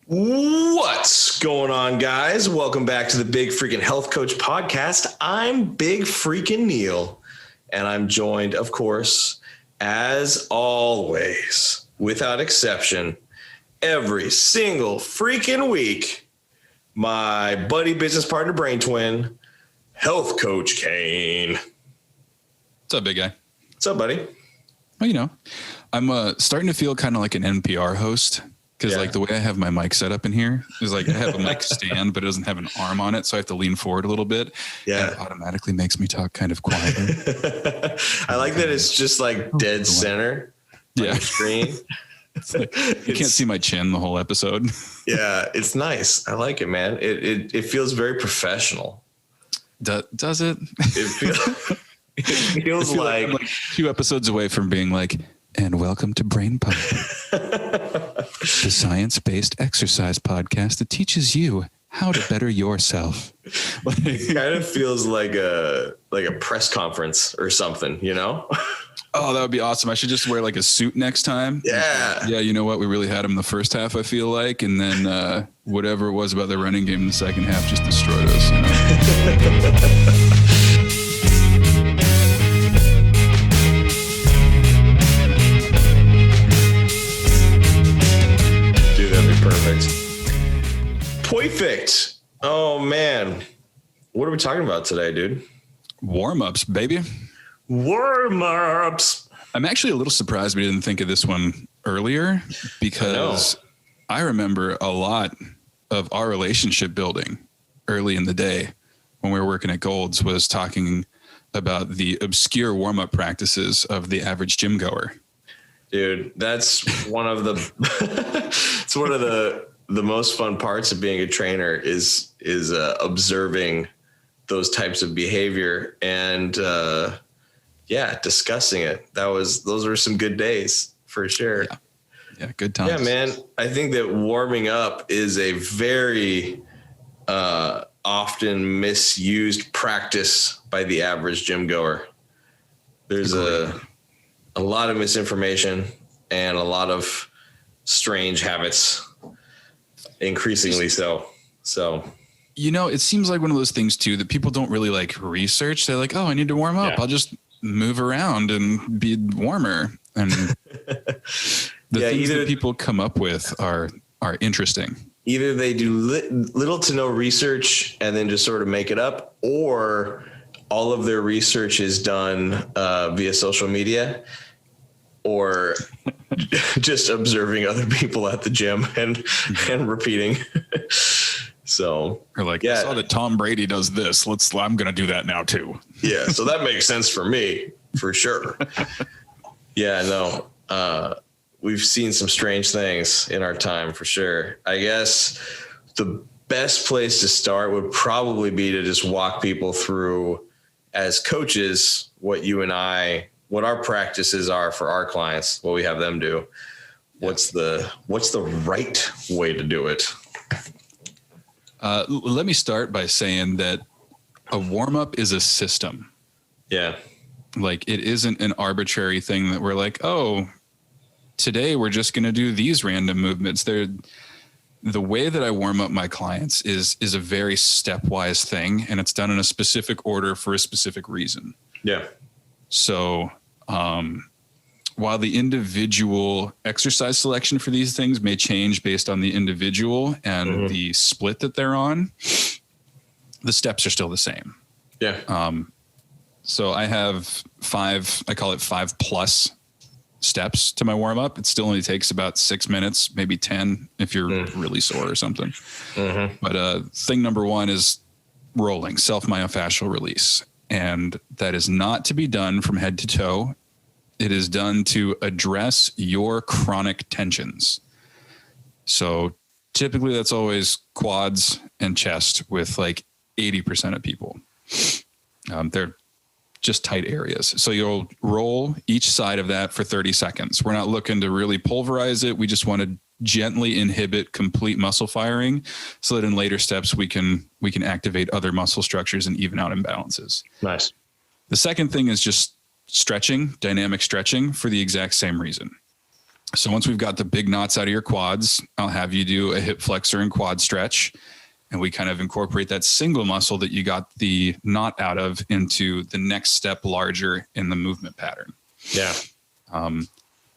What's going on, guys? Welcome back to the Big Freakin Health Coach Podcast. I'm Big Freakin Neil, and I'm joined, of course, as always, without exception, every single freaking week, my buddy, business partner, brain twin, Health Coach Cain. What's up, big guy? What's up, buddy? Well, I'm starting to feel kind of like an NPR host. Because like the way I have my mic set up in here is like I have a mic stand, but it doesn't have an arm on it. So I have to lean forward a little bit. Yeah. And it automatically makes me talk kind of quieter. I like that it's just like dead center on your screen. It's like, you can't see my chin the whole episode. Yeah, it's nice. I like it, man. It feels very professional. Does it? It feels like I'm like 2 episodes away from being like, and welcome to Brain Pump, the science-based exercise podcast that teaches you how to better yourself. It kind of feels like a press conference or something, you know? Oh, that would be awesome. I should just wear like a suit next time. Yeah. Yeah, you know what? We really had him the first half, I feel like. And then whatever it was about the running game in the second half just destroyed us. You know? Perfect. Oh, man. What are we talking about today, dude? Warm-ups, baby. Warm-ups. I'm actually a little surprised we didn't think of this one earlier because I remember a lot of our relationship building early in the day when we were working at Gold's was talking about the obscure warm-up practices of the average gym goer. Dude, that's one of the it's one of the most fun parts of being a trainer is observing those types of behavior and discussing it. Those were some good days for sure. Yeah, good times. Yeah, man. I think that warming up is a very often misused practice by the average gym goer. There's a lot of misinformation and a lot of strange habits. Increasingly so. It seems like one of those things too that people don't really like research. They're like, oh, I need to warm up. Yeah. I'll just move around and be warmer. And the things that people come up with are interesting. Either they do little to no research and then just sort of make it up, or all of their research is done via social media, or just observing other people at the gym and repeating. So, or like, I saw that Tom Brady does this. I'm going to do that now too. Yeah. So that makes sense for me for sure. Yeah, no, we've seen some strange things in our time for sure. I guess the best place to start would probably be to just walk people through as coaches, what our practices are for our clients, what we have them do. What's the right way to do it? Let me start by saying that a warm-up is a system. Yeah. Like it isn't an arbitrary thing that we're like, oh, today we're just going to do these random movements. The way that I warm up my clients is a very stepwise thing, and it's done in a specific order for a specific reason. Yeah. So while the individual exercise selection for these things may change based on the individual and the split that they're on, the steps are still the same. Yeah. So I have I call it 5+ steps to my warm up. It still only takes about 6 minutes, maybe 10 if you're really sore or something. But thing number 1 is rolling, self-myofascial release. And that is not to be done from head to toe. It is done to address your chronic tensions. So typically that's always quads and chest with like 80% of people. They're just tight areas. So you'll roll each side of that for 30 seconds. We're not looking to really pulverize it. We just want to gently inhibit complete muscle firing so that in later steps we can activate other muscle structures and even out imbalances. Nice. The second thing is just stretching, dynamic stretching for the exact same reason. So once we've got the big knots out of your quads, I'll have you do a hip flexor and quad stretch. And we kind of incorporate that single muscle that you got the knot out of into the next step larger in the movement pattern. Yeah.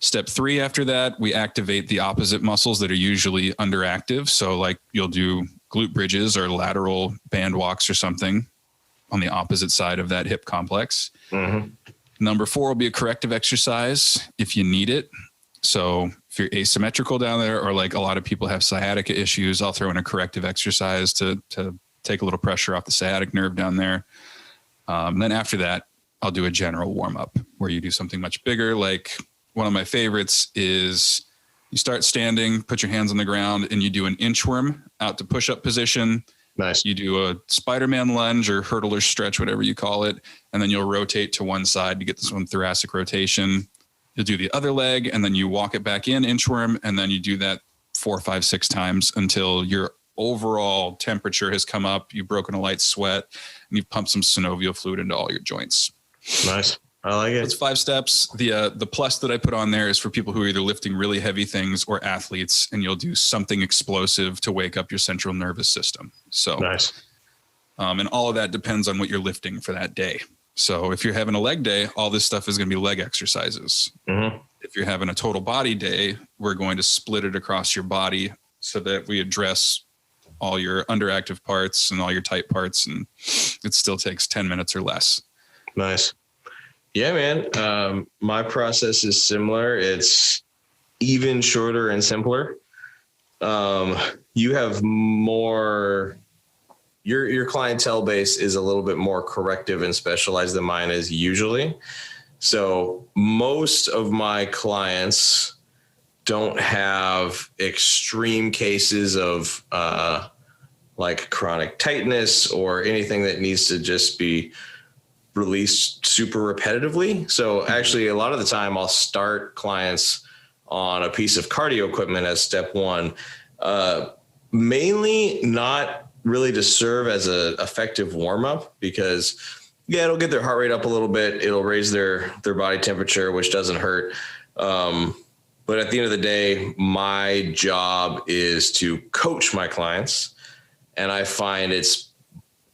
Step 3 after that, we activate the opposite muscles that are usually underactive. So like you'll do glute bridges or lateral band walks or something on the opposite side of that hip complex. Mm-hmm. Number 4 will be a corrective exercise if you need it. So if you're asymmetrical down there, or like a lot of people have sciatica issues, I'll throw in a corrective exercise to take a little pressure off the sciatic nerve down there. Then after that, I'll do a general warm up where you do something much bigger. Like one of my favorites is you start standing, put your hands on the ground, and you do an inchworm out to push-up position. Nice. You do a Spider-Man lunge or hurdler stretch, whatever you call it, and then you'll rotate to one side to get this one thoracic rotation. You'll do the other leg, and then you walk it back in, inchworm, and then you do that 4, 5, 6 times until your overall temperature has come up, you've broken a light sweat, and you've pumped some synovial fluid into all your joints. Nice. I like it. It's 5 steps. The plus that I put on there is for people who are either lifting really heavy things or athletes, and you'll do something explosive to wake up your central nervous system. So nice. And all of that depends on what you're lifting for that day. So if you're having a leg day, all this stuff is going to be leg exercises. Mm-hmm. If you're having a total body day, we're going to split it across your body so that we address all your underactive parts and all your tight parts. And it still takes 10 minutes or less. Nice. Yeah, man. My process is similar. It's even shorter and simpler. You have more, your clientele base is a little bit more corrective and specialized than mine is usually. So most of my clients don't have extreme cases of like chronic tightness or anything that needs to just be released super repetitively. So actually a lot of the time I'll start clients on a piece of cardio equipment as step 1, mainly not really to serve as a effective warm up because it'll get their heart rate up a little bit. It'll raise their body temperature, which doesn't hurt. But at the end of the day, my job is to coach my clients. And I find it's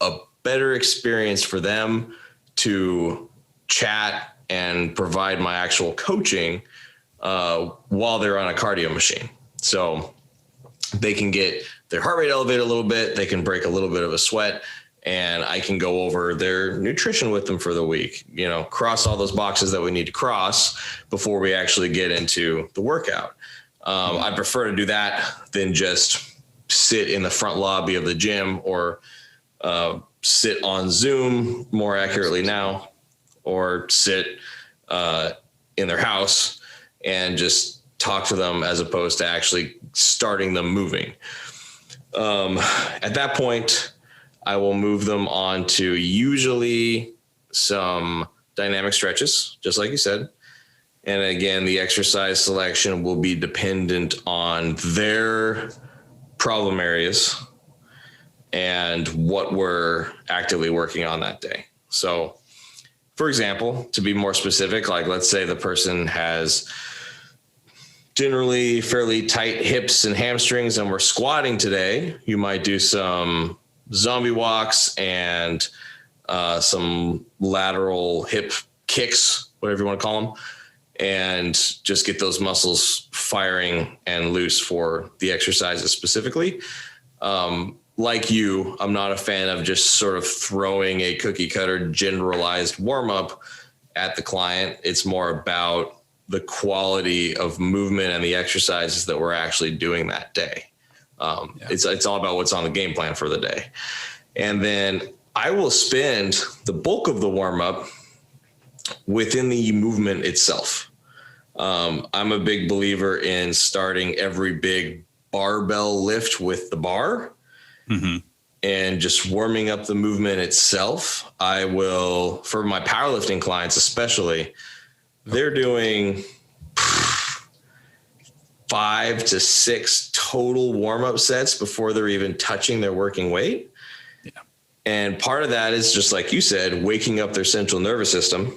a better experience for them to chat and provide my actual coaching while they're on a cardio machine. So they can get their heart rate elevated a little bit. They can break a little bit of a sweat, and I can go over their nutrition with them for the week, cross all those boxes that we need to cross before we actually get into the workout. I prefer to do that than just sit in the front lobby of the gym or sit on Zoom more accurately now, or sit in their house and just talk to them as opposed to actually starting them moving. At that point, I will move them on to usually some dynamic stretches, just like you said. And again, the exercise selection will be dependent on their problem areas and what we're actively working on that day. So, for example, to be more specific, like let's say the person has generally fairly tight hips and hamstrings and we're squatting today, you might do some zombie walks and some lateral hip kicks, whatever you want to call them, and just get those muscles firing and loose for the exercises specifically. Like you, I'm not a fan of just sort of throwing a cookie cutter generalized warm up at the client. It's more about the quality of movement and the exercises that we're actually doing that day. It's all about what's on the game plan for the day. And then I will spend the bulk of the warm up within the movement itself. I'm a big believer in starting every big barbell lift with the bar. Mm-hmm. And just warming up the movement itself. I will, for my powerlifting clients especially, they're doing 5 to 6 total warm-up sets before they're even touching their working weight. Yeah. And part of that is just like you said, waking up their central nervous system.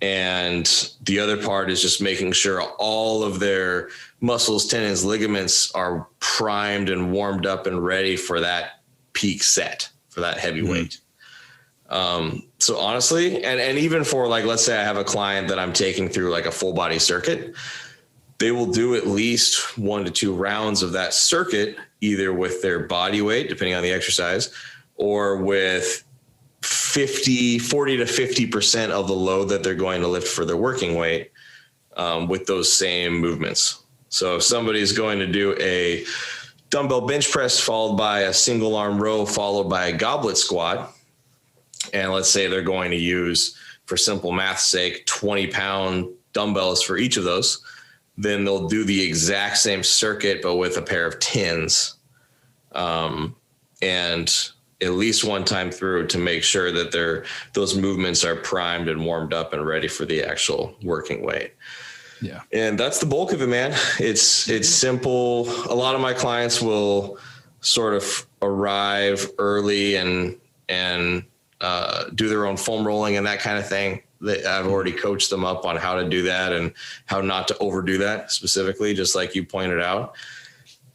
And the other part is just making sure all of their muscles, tendons, ligaments are primed and warmed up and ready for that peak set, for that heavy weight. So honestly, and even for like, let's say I have a client that I'm taking through like a full body circuit, they will do at least 1 to 2 rounds of that circuit, either with their body weight, depending on the exercise, or with 40 to 50% of the load that they're going to lift for their working weight, with those same movements. So if somebody's going to do a dumbbell bench press followed by a single arm row followed by a goblet squat, and let's say they're going to use, for simple math's sake, 20-pound dumbbells for each of those, then they'll do the exact same circuit, but with a pair of tins. And at least one time through to make sure that those movements are primed and warmed up and ready for the actual working weight. Yeah. And that's the bulk of it, man. It's simple. A lot of my clients will sort of arrive early and do their own foam rolling and that kind of thing. I've already coached them up on how to do that and how not to overdo that specifically, just like you pointed out.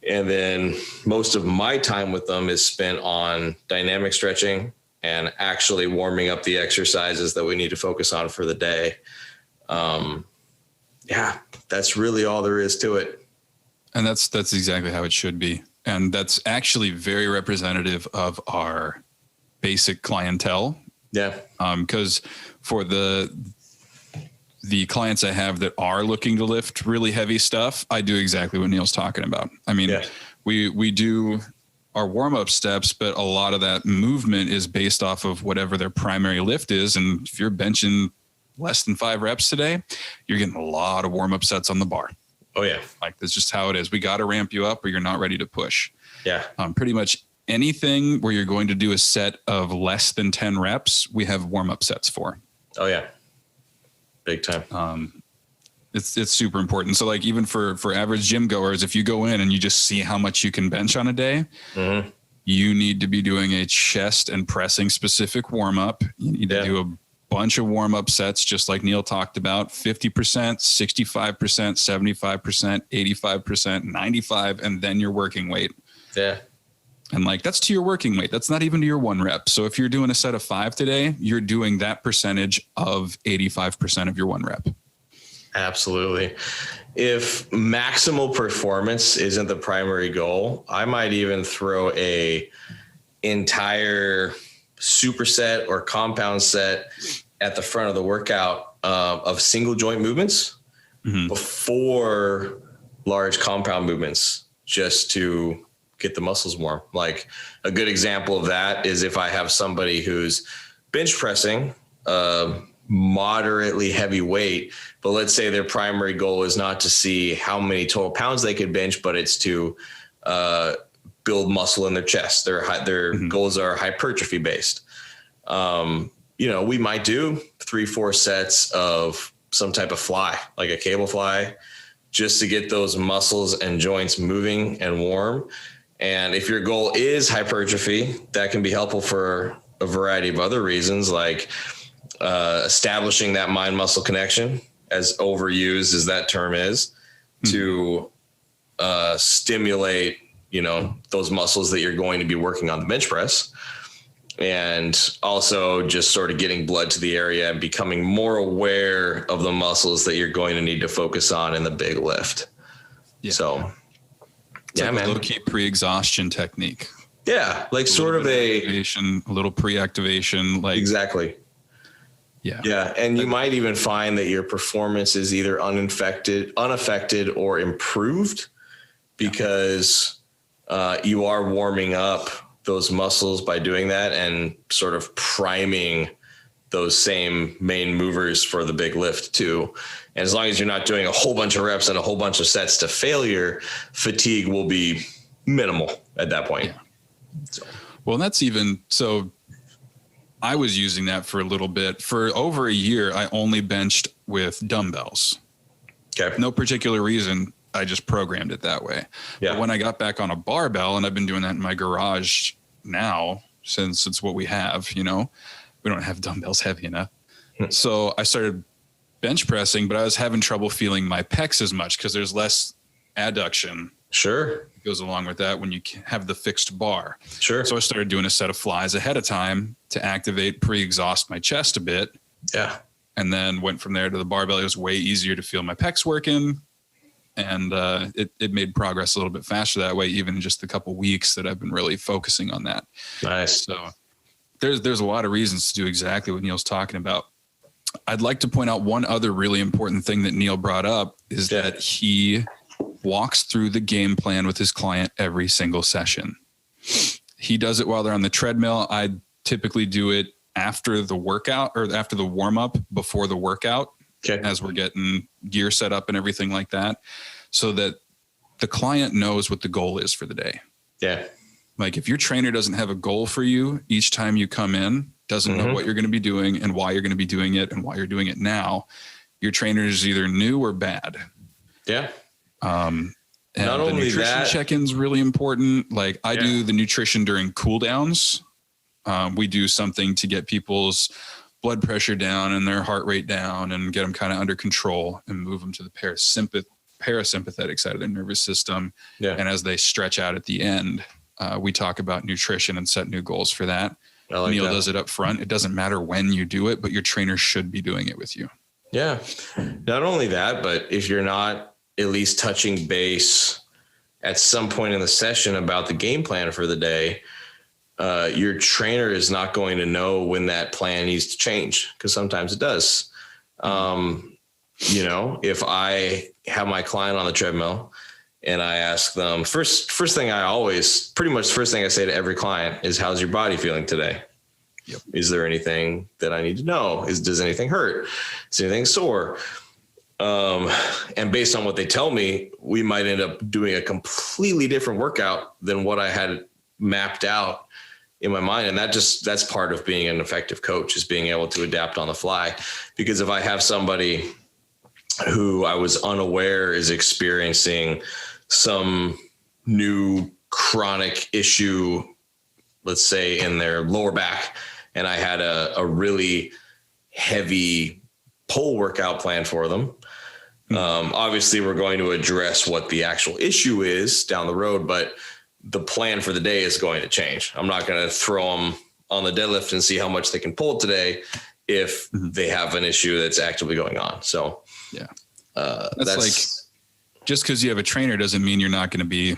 And then most of my time with them is spent on dynamic stretching and actually warming up the exercises that we need to focus on for the day. Yeah, that's really all there is to it. And that's exactly how it should be. And that's actually very representative of our basic clientele. Yeah. Because for the clients I have that are looking to lift really heavy stuff, I do exactly what Neil's talking about. I mean, we do our warm-up steps, but a lot of that movement is based off of whatever their primary lift is. And if you're benching less than 5 reps today, you're getting a lot of warm-up sets on the bar. Oh yeah. Like that's just how it is. We got to ramp you up or you're not ready to push. Yeah. Pretty much anything where you're going to do a set of less than 10 reps, we have warm-up sets for. Oh yeah. Big time. It's super important. So like even for average gym goers, if you go in and you just see how much you can bench on a day, you need to be doing a chest and pressing specific warm-up. You need to do a bunch of warm-up sets, just like Neil talked about, 50%, 65%, 75%, 85%, 95%, and then your working weight. Yeah. And like, that's to your working weight. That's not even to your 1 rep. So if you're doing a set of 5 today, you're doing that percentage of 85% of your 1 rep. Absolutely. If maximal performance isn't the primary goal, I might even throw a entire superset or compound set at the front of the workout of single joint movements before large compound movements, just to get the muscles warm. Like a good example of that is if I have somebody who's bench pressing moderately heavy weight, but let's say their primary goal is not to see how many total pounds they could bench, but it's to build muscle in their chest. Their goals are hypertrophy based. We might do 3-4 sets of some type of fly, like a cable fly, just to get those muscles and joints moving and warm. And if your goal is hypertrophy, that can be helpful for a variety of other reasons, like establishing that mind muscle connection, as overused as that term is, to stimulate, those muscles that you're going to be working on the bench press. And also just sort of getting blood to the area and becoming more aware of the muscles that you're going to need to focus on in the big lift. Yeah. So it's like a low-key pre-exhaustion technique. Yeah. Like sort of a little pre-activation. Like exactly. Yeah. Yeah. And you might even find that your performance is either unaffected or improved because you are warming up those muscles by doing that and sort of priming those same main movers for the big lift too. And as long as you're not doing a whole bunch of reps and a whole bunch of sets to failure, fatigue will be minimal at that point. Yeah. So. Well, and that's even, so I was using that for a little bit. For over a year, I only benched with dumbbells. Okay. No particular reason. I just programmed it that way. Yeah. But when I got back on a barbell, and I've been doing that in my garage now, since it's what we have, we don't have dumbbells heavy enough. So I started bench pressing, but I was having trouble feeling my pecs as much because there's less adduction. Sure. Goes along with that when you have the fixed bar. Sure. So I started doing a set of flies ahead of time to activate, pre-exhaust my chest a bit. Yeah. And then went from there to the barbell. It was way easier to feel my pecs working. And it made progress a little bit faster that way, even in just a couple weeks that I've been really focusing on that. Nice. So there's a lot of reasons to do exactly what Neil's talking about. I'd like to point out one other really important thing that Neil brought up is that he walks through the game plan with his client every single session. He does it while they're on the treadmill. I typically do it after the workout or after the warm up before the workout, as we're getting gear set up and everything like that, so that the client knows what the goal is for the day. Yeah. Like if your trainer doesn't have a goal for you each time you come in, doesn't know what you're going to be doing and why you're going to be doing it and why you're doing it now, your trainer is either new or bad. Yeah. And not the only nutrition that, check-in's really important. Like I do the nutrition during cool downs. We do something to get people's blood pressure down and their heart rate down and get them kind of under control and move them to the parasympathetic side of their nervous system. Yeah. And as they stretch out at the end, we talk about nutrition and set new goals for that. Neil does it up front. It doesn't matter when you do it, but your trainer should be doing it with you. Yeah. Not only that, but if you're not at least touching base at some point in the session about the game plan for the day, your trainer is not going to know when that plan needs to change, because sometimes it does. If I have my client on the treadmill and I ask them, first thing I say to every client is, how's your body feeling today? Yep. Is there anything that I need to know? Does anything hurt? Is anything sore? And based on what they tell me, we might end up doing a completely different workout than what I had mapped out in my mind. And that's part of being an effective coach, is being able to adapt on the fly. Because if I have somebody who I was unaware is experiencing some new chronic issue, let's say in their lower back, and I had a really heavy pull workout plan for them, obviously we're going to address what the actual issue is down the road, but the plan for the day is going to change. I'm not going to throw them on the deadlift and see how much they can pull today if they have an issue that's actively going on. So that's like, just because you have a trainer doesn't mean you're not going to be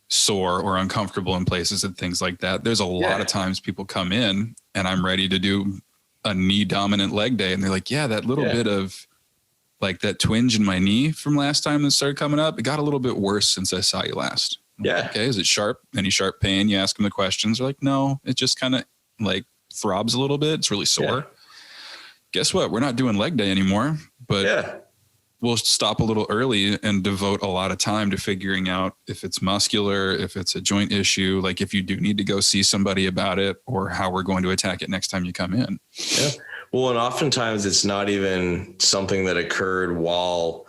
sore or uncomfortable in places and things like that. There's a lot of times people come in and I'm ready to do a knee dominant leg day. And they're like, that little bit of like that twinge in my knee from last time that started coming up, it got a little bit worse since I saw you last. Okay. Is it sharp? Any sharp pain? You ask them the questions. They're like, no, it just kind of like throbs a little bit. It's really sore. Yeah. Guess what? We're not doing leg day anymore, but we'll stop a little early and devote a lot of time to figuring out if it's muscular, if it's a joint issue, like if you do need to go see somebody about it, or how we're going to attack it next time you come in. Yeah. Well, and oftentimes it's not even something that occurred while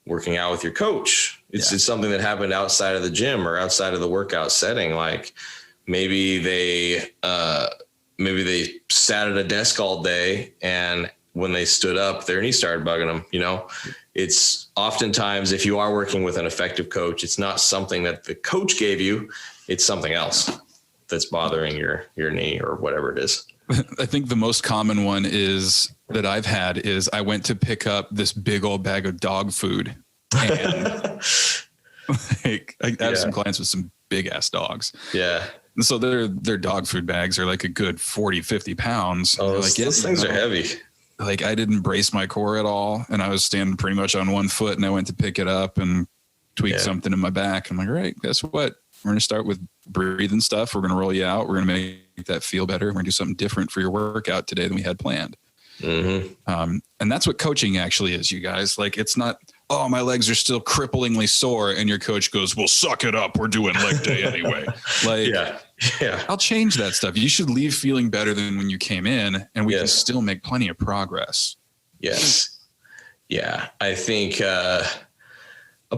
working out with your coach. It's something that happened outside of the gym or outside of the workout setting. Like maybe they sat at a desk all day, and when they stood up, their knee started bugging them. It's oftentimes, if you are working with an effective coach, it's not something that the coach gave you. It's something else that's bothering your knee or whatever it is. I think the most common one is that I've had is I went to pick up this big old bag of dog food, and like I have some clients with some big ass dogs. Yeah. And so their dog food bags are like a good 40, 50 pounds. Oh, those things are heavy. Like I didn't brace my core at all. And I was standing pretty much on one foot, and I went to pick it up and tweak something in my back. I'm like, all right, guess what? We're going to start with breathing stuff. We're going to roll you out. We're going to make that feel better. We're going to do something different for your workout today than we had planned. And that's what coaching actually is, you guys. Like, it's not, oh, my legs are still cripplingly sore, and your coach goes, well, suck it up. We're doing leg day anyway. Like, I'll change that stuff. You should leave feeling better than when you came in, and we can still make plenty of progress. Yes. Yeah. I think a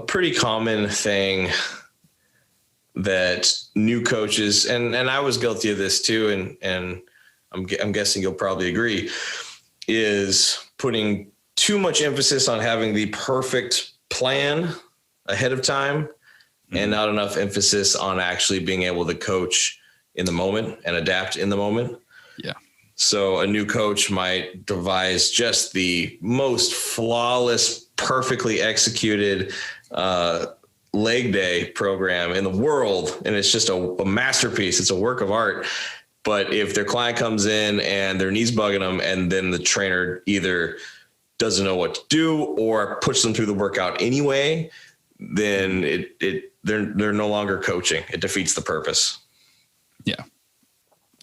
pretty common thing that new coaches, and I was guilty of this too, and I'm guessing you'll probably agree, is putting too much emphasis on having the perfect plan ahead of time and not enough emphasis on actually being able to coach in the moment and adapt in the moment. Yeah. So a new coach might devise just the most flawless, perfectly executed leg day program in the world. And it's just a masterpiece. It's a work of art. But if their client comes in and their knees bugging them, and then the trainer either doesn't know what to do or push them through the workout anyway, then they're no longer coaching. It defeats the purpose. Yeah,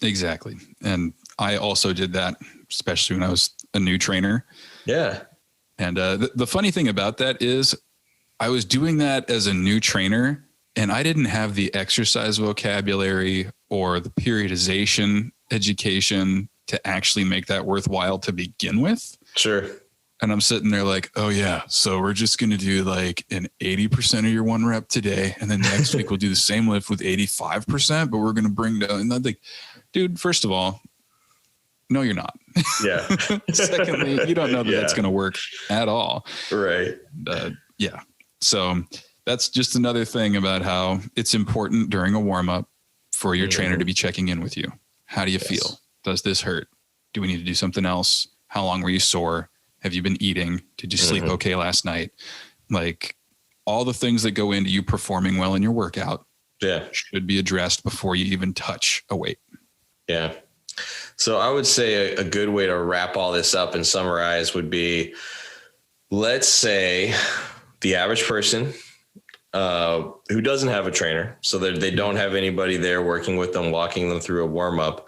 exactly. And I also did that, especially when I was a new trainer. Yeah. And the funny thing about that is I was doing that as a new trainer, and I didn't have the exercise vocabulary or the periodization education to actually make that worthwhile to begin with. Sure. And I'm sitting there like, oh yeah, so we're just going to do like an 80% of your one rep today. And then next week we'll do the same lift with 85%, but we're going to bring down, and I'm like, dude, first of all, no, you're not. Yeah. Secondly, you don't know that that's going to work at all. Right. Yeah. So that's just another thing about how it's important during a warm up for your trainer to be checking in with you. How do you feel? Does this hurt? Do we need to do something else? How long were you sore? Have you been eating? Did you sleep okay last night? Like all the things that go into you performing well in your workout should be addressed before you even touch a weight. Yeah. So I would say a good way to wrap all this up and summarize would be, let's say the average person who doesn't have a trainer, so that they don't have anybody there working with them, walking them through a warm up.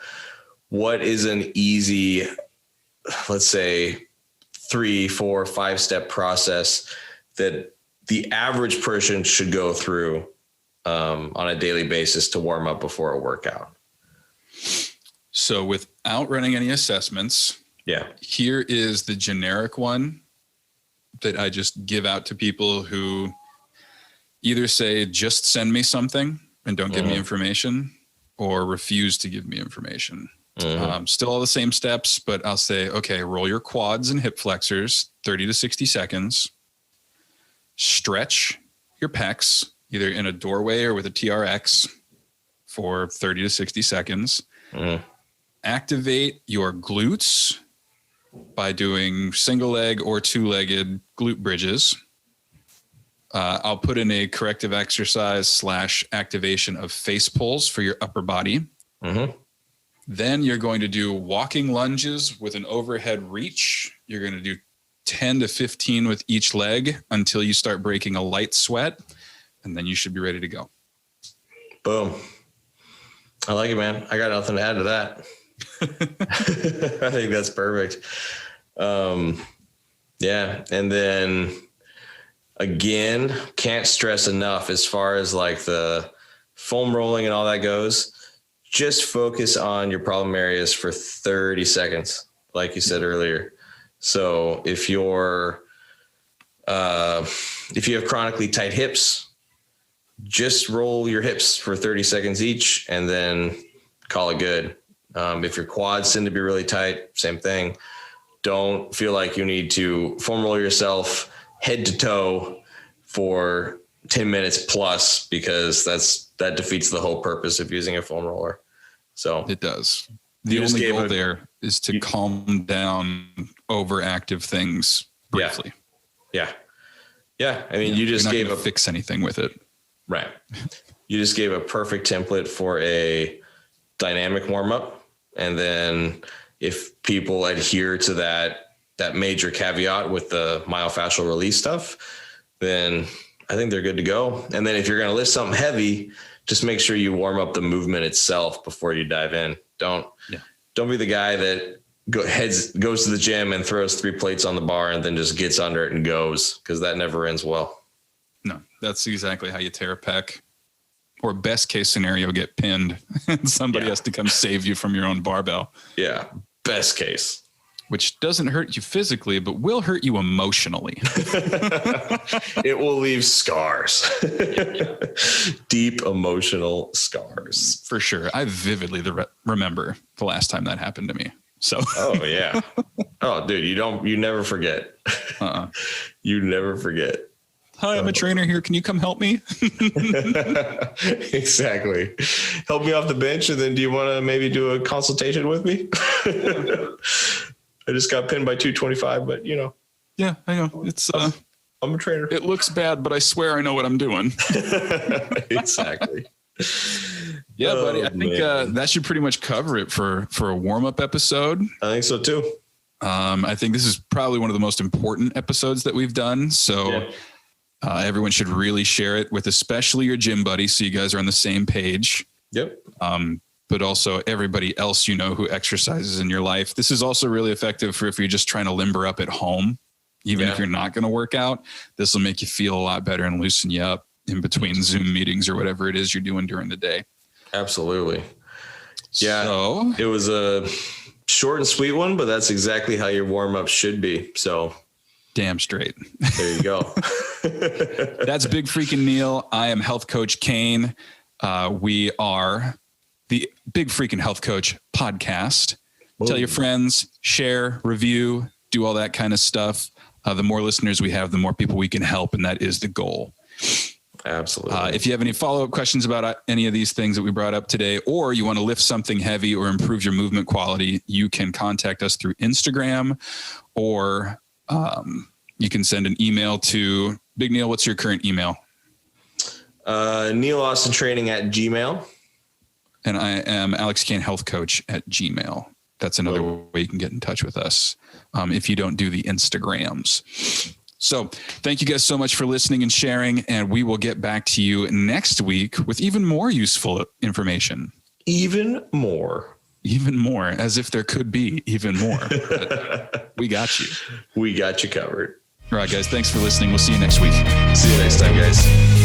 What is an easy, let's say 3, 4, 5 step process that the average person should go through on a daily basis to warm up before a workout? So without running any assessments, here is the generic one that I just give out to people who either say, just send me something and don't give me information, or refuse to give me information. Still all the same steps, but I'll say, okay, roll your quads and hip flexors 30 to 60 seconds. Stretch your pecs, either in a doorway or with a TRX for 30 to 60 seconds. Activate your glutes by doing single leg or 2-legged glute bridges. I'll put in a corrective exercise / activation of face pulls for your upper body. Then you're going to do walking lunges with an overhead reach. You're going to do 10 to 15 with each leg until you start breaking a light sweat, and then you should be ready to go. Boom. I like it, man. I got nothing to add to that. I think that's perfect. Yeah. And then again, can't stress enough as far as like the foam rolling and all that goes. Just focus on your problem areas for 30 seconds, like you said earlier. So if you have chronically tight hips, just roll your hips for 30 seconds each and then call it good. If your quads tend to be really tight, same thing. Don't feel like you need to foam roll yourself head to toe for 10 minutes plus, because that defeats the whole purpose of using a foam roller. So it does. The only goal there is to calm down overactive things briefly. Yeah. I mean, you just gave fix anything with it. Right. You just gave a perfect template for a dynamic warm up. And then if people adhere to that major caveat with the myofascial release stuff, then I think they're good to go. And then if you're going to lift something heavy, just make sure you warm up the movement itself before you dive in. Don't be the guy that goes to the gym and throws 3 plates on the bar and then just gets under it and goes, because that never ends well. No, that's exactly how you tear a pec. Or best case scenario, get pinned and somebody has to come save you from your own barbell. Yeah. Best case. Which doesn't hurt you physically, but will hurt you emotionally. It will leave scars. Deep emotional scars. For sure. I vividly remember the last time that happened to me. So, oh yeah. Oh dude, you never forget. You never forget. Hi, I'm a trainer here. Can you come help me? Exactly. Help me off the bench. And then do you want to maybe do a consultation with me? I just got pinned by 225, but Yeah, I know. It's, I'm a trainer. It looks bad, but I swear I know what I'm doing. Exactly. Yeah, buddy. I think that should pretty much cover it for a warm-up episode. I think so too. I think this is probably one of the most important episodes that we've done. So everyone should really share it with especially your gym buddies, so you guys are on the same page. Yep. But also everybody else who exercises in your life. This is also really effective for if you're just trying to limber up at home. Even if you're not going to work out, this will make you feel a lot better and loosen you up in between Zoom meetings or whatever it is you're doing during the day. Absolutely. Yeah. So, it was a short and sweet one, but that's exactly how your warm up should be. So damn straight. There you go. That's Big Freakin' Neil. I am health coach Cain. We are the Big Freakin' Health Coach podcast. Whoa. Tell your friends, share, review, do all that kind of stuff. The more listeners we have, the more people we can help. And that is the goal. Absolutely. If you have any follow-up questions about any of these things that we brought up today, or you want to lift something heavy or improve your movement quality, you can contact us through Instagram, or you can send an email to Big Neil. What's your current email? Neil Austin Training at Gmail. And I am Alex Cain Health Coach at Gmail. That's another way you can get in touch with us if you don't do the Instagrams. So thank you guys so much for listening and sharing, and we will get back to you next week with even more useful information. Even more, as if there could be even more. We got you. We got you covered. All right, guys. Thanks for listening. We'll see you next week. See you next time, guys.